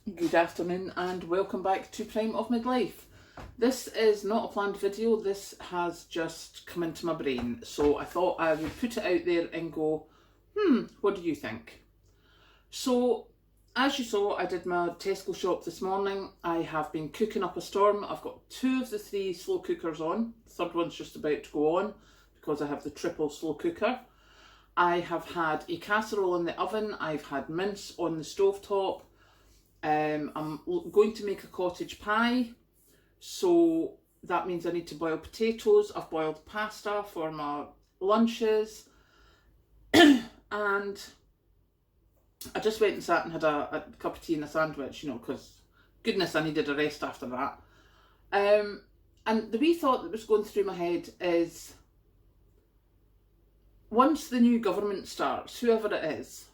Good afternoon and welcome back to Prime of Midlife. This is not a planned video, this has just come into my brain, so I thought I would put it out there and go, what do you think? So, as you saw, I did my Tesco shop this morning. I have been cooking up a storm. I've got 2 of the 3 slow cookers on, the third one's just about to go on because I have the triple slow cooker. I have had a casserole in the oven, I've had mince on the stovetop. I'm going to make a cottage pie, so that means I need to boil potatoes. I've boiled pasta for my lunches, and I just went and sat and had a cup of tea and a sandwich, because goodness, I needed a rest after that. And the wee thought that was going through my head is, once the new government starts, whoever it is,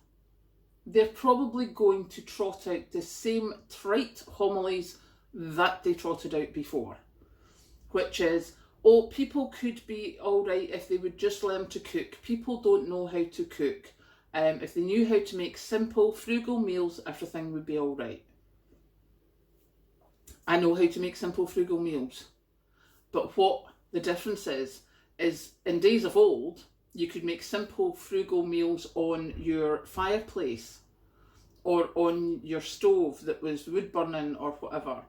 they're probably going to trot out the same trite homilies that they trotted out before, which is, oh, people could be all right if they would just learn to cook. People don't know how to cook. If they knew how to make simple, frugal meals, everything would be all right. I know how to make simple, frugal meals. But what the difference is in days of old, you could make simple, frugal meals on your fireplace or on your stove that was wood burning or whatever.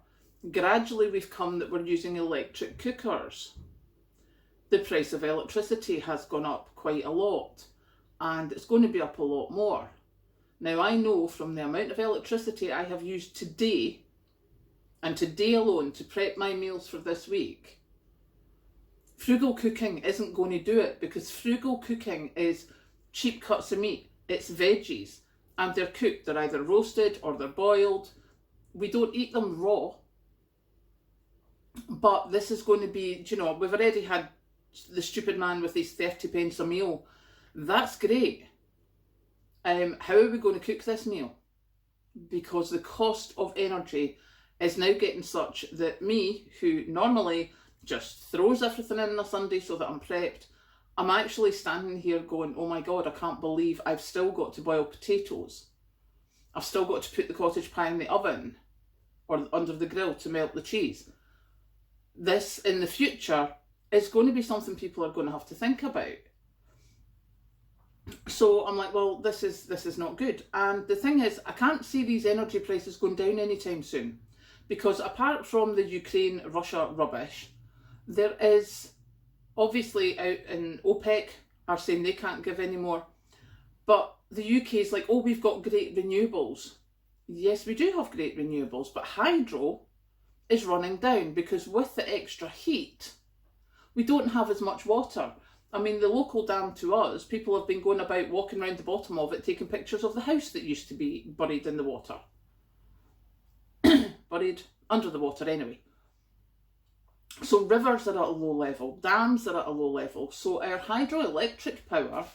Gradually we've come that we're using electric cookers. The price of electricity has gone up quite a lot, and it's going to be up a lot more. Now, I know from the amount of electricity I have used today, and today alone, to prep my meals for this week, Frugal Cooking isn't going to do it, because Frugal Cooking is cheap cuts of meat, it's veggies, and they're cooked. They're either roasted or they're boiled. We don't eat them raw. But this is going to be, we've already had the stupid man with his 30 pence a meal. That's great. How are we going to cook this meal? Because the cost of energy is now getting such that me, who normally just throws everything in on a Sunday so that I'm prepped, I'm actually standing here going, oh my God, I can't believe I've still got to boil potatoes. I've still got to put the cottage pie in the oven or under the grill to melt the cheese. This, in the future, is going to be something people are going to have to think about. So I'm like, well, this is not good. And the thing is, I can't see these energy prices going down anytime soon, because apart from the Ukraine-Russia rubbish, there is, obviously, out in OPEC are saying they can't give any more, but the UK is like, oh, we've got great renewables. Yes, we do have great renewables, but hydro is running down, because with the extra heat, we don't have as much water. I mean, the local dam to us, people have been going about walking around the bottom of it, taking pictures of the house that used to be buried in the water. Buried under the water anyway. So rivers are at a low level, dams are at a low level, so our hydroelectric power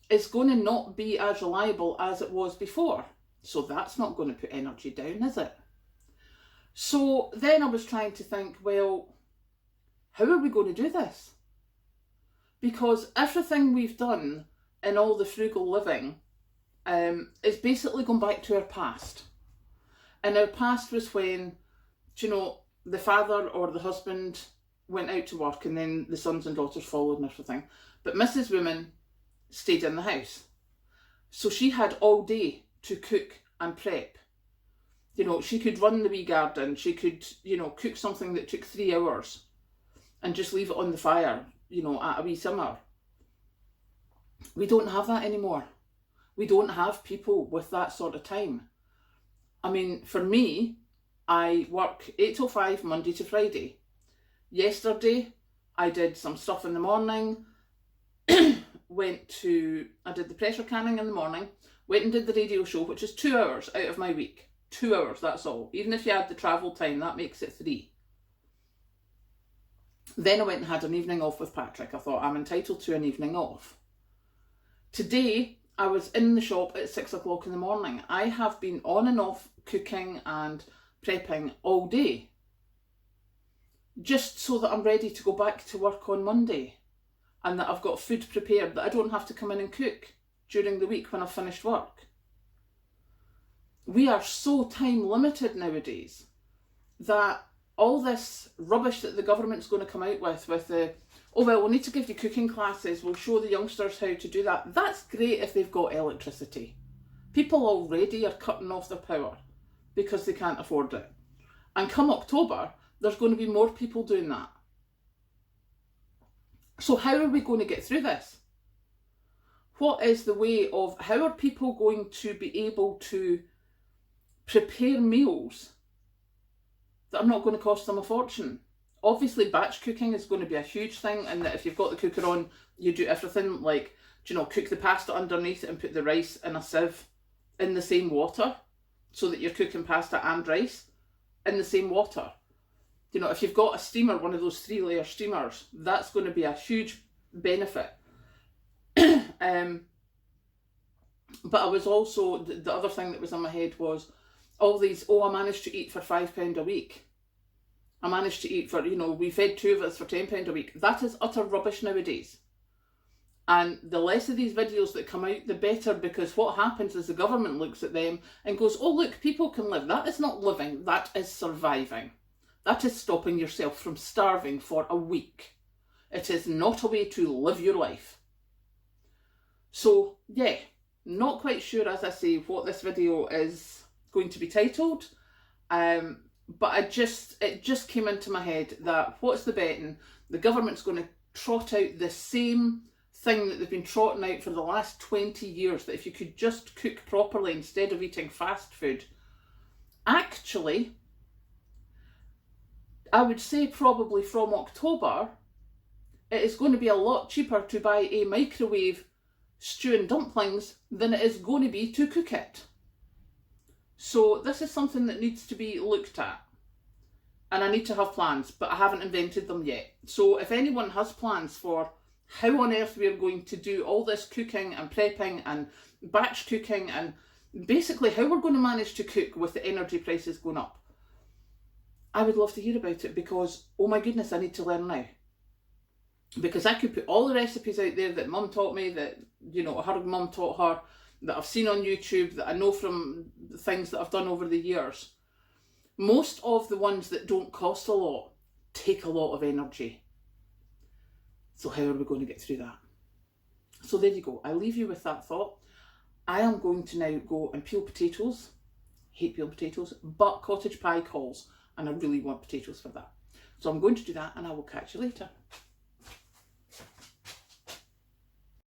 is going to not be as reliable as it was before. So that's not going to put energy down, is it? So then I was trying to think, well, how are we going to do this? Because everything we've done in all the frugal living is basically going back to our past. And our past was when, the father or the husband went out to work and then the sons and daughters followed and everything. But Mrs. Woman stayed in the house. So she had all day to cook and prep. She could run the wee garden, she could, cook something that took 3 hours and just leave it on the fire, at a wee simmer. We don't have that anymore. We don't have people with that sort of time. I mean, for me, I work 8 till 5, Monday to Friday. Yesterday, I did some stuff in the morning, I did the pressure canning in the morning, went and did the radio show, which is 2 hours out of my week. 2 hours, that's all. Even if you add the travel time, that makes it 3. Then I went and had an evening off with Patrick. I thought, I'm entitled to an evening off. Today, I was in the shop at 6 o'clock in the morning. I have been on and off cooking and prepping all day, just so that I'm ready to go back to work on Monday, and that I've got food prepared, that I don't have to come in and cook during the week when I've finished work. we are so time limited nowadays that all this rubbish that the government's going to come out with the, oh well, we'll need to give you cooking classes, we'll show the youngsters how to do that. That's great if they've got electricity. People already are cutting off their power because they can't afford it. And come October, there's going to be more people doing that. So how are we going to get through this? What is the way of, how are people going to be able to prepare meals that are not going to cost them a fortune? Obviously, batch cooking is going to be a huge thing, and that if you've got the cooker on, you do everything like, cook the pasta underneath it and put the rice in a sieve in the same water, so that you're cooking pasta and rice in the same water. If you've got a steamer, one of those 3-layer steamers, that's going to be a huge benefit. But I was also, the other thing that was in my head was all these, I managed to eat for £5 a week. I managed to eat for, we fed 2 of us for £10 a week. That is utter rubbish nowadays. And the less of these videos that come out, the better, because what happens is the government looks at them and goes, oh look, people can live. That is not living, that is surviving. That is stopping yourself from starving for a week. It is not a way to live your life. So yeah, not quite sure, as I say, what this video is going to be titled. But it just came into my head that what's the betting? The government's going to trot out the same thing that they've been trotting out for the last 20 years, that if you could just cook properly instead of eating fast food. Actually, I would say probably from October, it is going to be a lot cheaper to buy a microwave stew and dumplings than it is going to be to cook it. So this is something that needs to be looked at. And I need to have plans, but I haven't invented them yet. So if anyone has plans for how on earth we are going to do all this cooking and prepping and batch cooking, and basically how we're going to manage to cook with the energy prices going up, I would love to hear about it, because, oh my goodness, I need to learn now. Because I could put all the recipes out there that Mum taught me, that, her mum taught her, that I've seen on YouTube, that I know from things that I've done over the years. Most of the ones that don't cost a lot take a lot of energy. So how are we going to get through that? So there you go. I leave you with that thought. I am going to now go and peel potatoes. Hate peeled potatoes, but cottage pie calls, and I really want potatoes for that. So I'm going to do that, and I will catch you later.